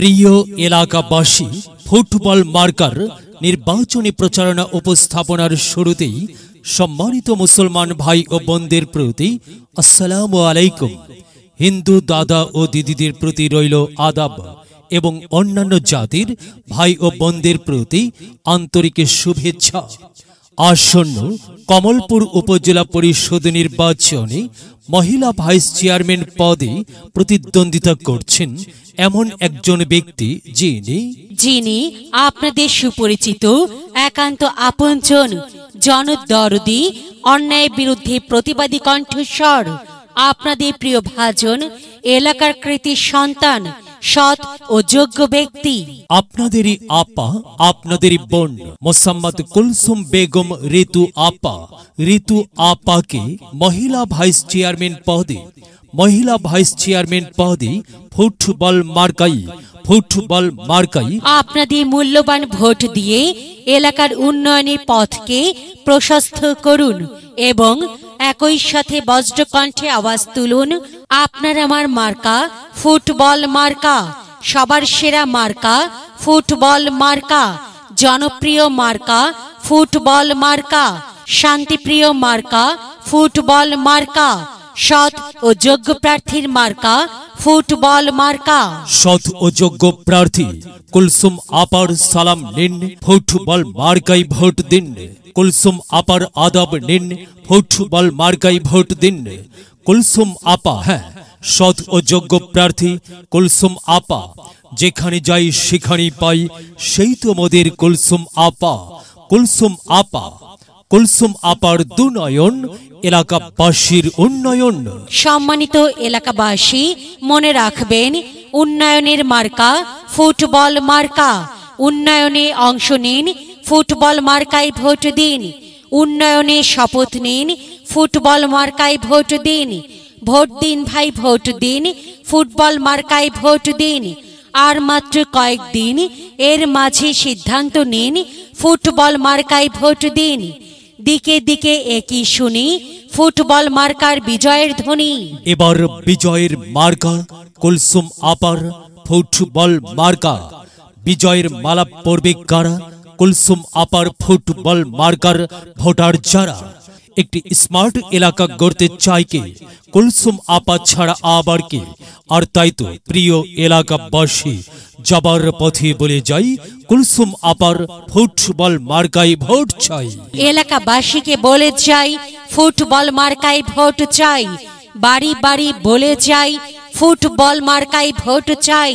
প্রিয় এলাকাবাসী, football marker নির্বাচনী প্রচারণা উপস্থাপনার শুরুতেই সম্মানিত মুসলমান ভাই ও বোনদের প্রতি আসসালামু আলাইকুম। হিন্দু দাদা ও দিদিদের প্রতি রইল আদাব এবং অন্যান্য জাতির ভাই ও বোনদের প্রতি আন্তরিক শুভেচ্ছা। আসন্ন কমলপুর উপজেলা পরিষদ নির্বাচনে মহিলা ভাইস চেয়ারম্যান পদে প্রতিদ্বন্দ্বিতা করছেন এমন একজন ব্যক্তি যিনি আপনাদের সুপরিচিত, একান্ত আপনজন, জনদরদি, অন্যায় বিরুদ্ধে প্রতিবাদী কণ্ঠস্বর, আপনাদের প্রিয় ভাজন, এলাকার কৃতি সন্তান, সৎ ও যোগ্য ব্যক্তি, আপনাদেরই আপা, আপনাদেরই বোন মোসাম্মদ কুলসুম বেগম ঋতু আপাকে মহিলা ভাইস চেয়ারম্যান পদে ফুটবল মার্কাই আপনাদের মূল্যবান ভোট দিয়ে এলাকার উন্নয়নের পথকে প্রশস্ত করুন এবং একই সাথে বজ্রকণ্ঠে আওয়াজ তুলুন, আপনার আমার মার্কা ফুটবল মার্কা, সবার সেরা মার্কা ফুটবল মার্কা, জনপ্রিয় মার্কা ফুটবল মার্কা, শান্তিপ্রিয় মার্কা ফুটবল মার্কা, সৎ ও যোগ্য প্রার্থীর মার্কা ফুটবল মার্কা। সৎ ও যোগ্য প্রার্থী কুলসুম আপার সালাম নিন, ফুটবল মার্কাই ভোট দিন। কুলসুম আপার আদব নিন, ফুটবল মার্কাই ভোট দিন। কুলসুম আপা, হ্যাঁ, সৎ ও যোগ্য প্রার্থী কুলসুম আপা। যেখানে যাই সেখানেই পাই, সেই তো মোদের কুলসুম আপার দুনয়ন, এলাকাবাসীর উন্নয়ন। সম্মানিত এলাকাবাসী, মনে রাখবেন, উন্নয়নের মার্কা ফুটবল মার্কা। উন্নয়নে অংশ নিন, ফুটবল মার্কায় ভোট দিন। উন্নয়নে শপথ নিন, ফুটবল মার্কায় ভোট দিন। ভোট দিন ভাই, ভোট দিন, ফুটবল মার্কায় ভোট দিন। আর মাত্র কয়েকদিন, এর মাঝে সিদ্ধান্ত নিন, ফুটবল মার্কায় ভোট দিন। দিকে দিকে একই শুনি ফুটবল মার্কার বিজয়ের ধ্বনি। এবার বিজয়ের মার্কা কুলসুম আপার ফুটবল মার্কা। বিজয়ের মালা পড়বে কারা? কুলসুম আপার ফুটবল মার্কার ভোটার যারা। একটি স্মার্ট এলাকা গড়তে চায় কে? কুলসুম আপা ছাড়া আবার কে? আর তাই তো প্রিয় এলাকাবাসী, যাবার পথে বলে যাই, কুলসুম আপার ফুটবল মার্কায় ভোট চাই। এলাকাবাসীকে বলে যাই, ফুটবল মার্কায় ভোট চাই। বাড়ি বাড়ি বলে যাই, ফুটবল মার্কায় ভোট চাই।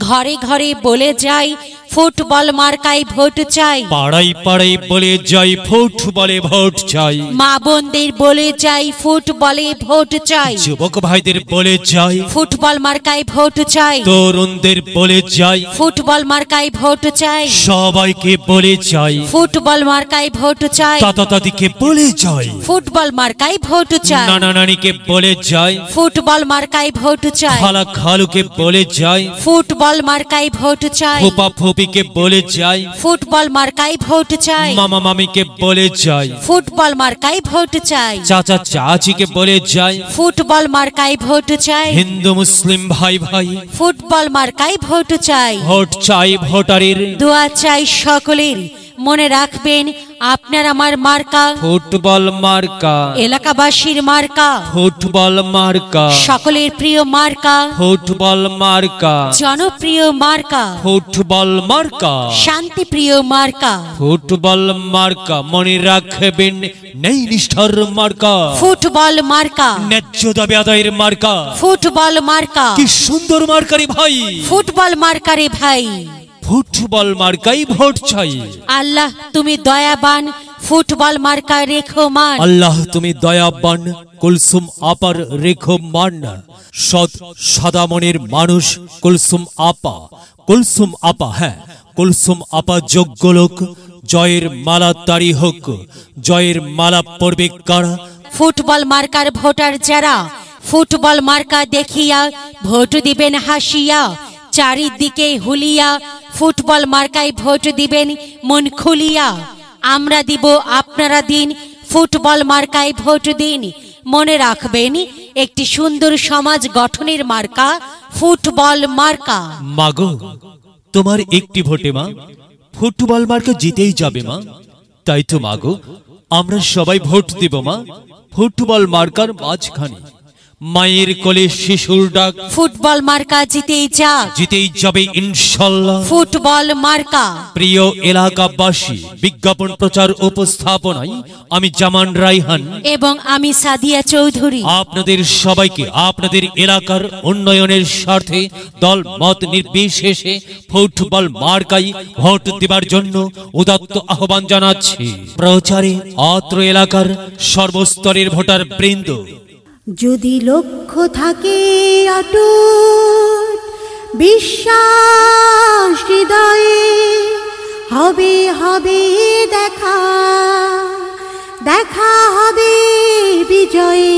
ঘরে ঘরে বলে যাই, ফুটবল মার্কায় ভোট চাই। পাড়ায় পাড়ায় বলে যাই, ফুটবলে ভোট চাই। মা বোনদের বলে যাই, ফুটবলে ভোট চাই। যুবক ভাইদের বলে যাই, ফুটবল মার্কায় ভোট চাই। তরুণদের বলে যাই, ফুটবল মার্কায় ভোট চাই। সবাইকে বলে যাই, ফুটবল মার্কায় ভোট চাই। দাদা দাদিকে বলে যাই, ফুটবল মার্কায় ভোট চাই। নানা নানিকে বলে যাই, ফুটবল মার্কায় ভোট চাই। খালা খালুকে বলে যাই, ফুটবল মার্কায় ভোট চাই। ফুপা ফুপিকে বলে যাই, ফুটবল মার্কায় ভোট চাই। মামা মামিকে বলে যাই, ফুটবল মার্কায় ভোট চাই। চাচা চাচিকে বলে যাই, ফুটবল মার্কায় ভোট চাই। হিন্দু মুসলিম ভাই ভাই, ফুটবল মার্কায় ভোট চাই। ভোট চাই ভোটারের, দোয়া চাই সকলের। মনে রাখবেন, আপনার আমার মার্কা ফুটবল মার্কা। এলাকাবাসীর মার্কা ফুটবল মার্কা। সকলের প্রিয় মার্কা ফুটবল মার্কা। জনপ্রিয় মার্কা ফুটবল মার্কা। শান্তিপ্রিয় মার্কা ফুটবল মার্কা। মনে রাখবেন, নেই নিষ্ঠার মার্কা। ফুটবল মার্কা। ন্যায্য দাবি আদায়ের মার্কা। ফুটবল মার্কা। কি সুন্দর মার্কারি ভাই। ফুটবল মার্কারে ভাই। ফুটবল মার্কাই ভোট চাই। আল্লাহ তুমি দয়াবান, ফুটবল মার্কা রেখো মান। আল্লাহ তুমি দয়াবান, কুলসুম আপার রেখো মান। সৎ সাদা মনের মানুষ কুলসুম আপা, হ্যাঁ, কুলসুম আপা যোগ্য লোক। জয়ের মালা তারি হোক। জয়ের মালা পড়বে কারা? ফুটবল মার্কার ভোটার যারা। ফুটবল মার্কা দেখিয়া ভোট দিবেন হাসিয়া, চারিদিকে হুলিয়া। ফুটবল মার্কায় ভোট দিবেন মন খুলিয়া। আমরা দিব, আপনারা দিন, ফুটবল মার্কায় ভোট দিন। মনে রাখবেন, একটি সুন্দর সমাজ গঠনের মার্কা ফুটবল মার্কা। মাগো, তোমার একটি ভোটে মা ফুটবল মার্কা জিতেই যাবে মা। তাই তো মাগো, আমরা সবাই ভোট দেব মা ফুটবল মার্কার মাঝখানে। মায়ের কোলে শিশুর ডাক, ফুটবল মার্কা জিতেই যাক, জিতেই যাবে ইনশাল্লাহ ফুটবল মার্কা। প্রিয় এলাকাবাসী, বিজ্ঞাপন প্রচার উপস্থাপনায় আমি জামান রাইহান এবং আমি সাদিয়া চৌধুরী আপনাদের সবাইকে আপনাদের এলাকার উন্নয়নের স্বার্থে দল মত নির্বিশেষে ফুটবল মার্কাই ভোট দেবার জন্য উদাত্ত আহ্বান জানাচ্ছি। প্রচারে অত্র এলাকার সর্বস্তরের ভোটার বৃন্দ। যদি লক্ষ্য থাকে অটুট বিশ্বাস হৃদয়ে, হবে হবে দেখা, দেখা হবে বিজয়ে।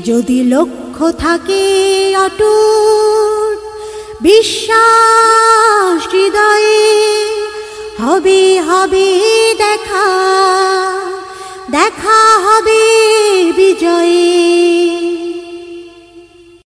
যদি লক্ষ্য থাকে অটুট বিশ্বাস হৃদয়ে, হবে হবে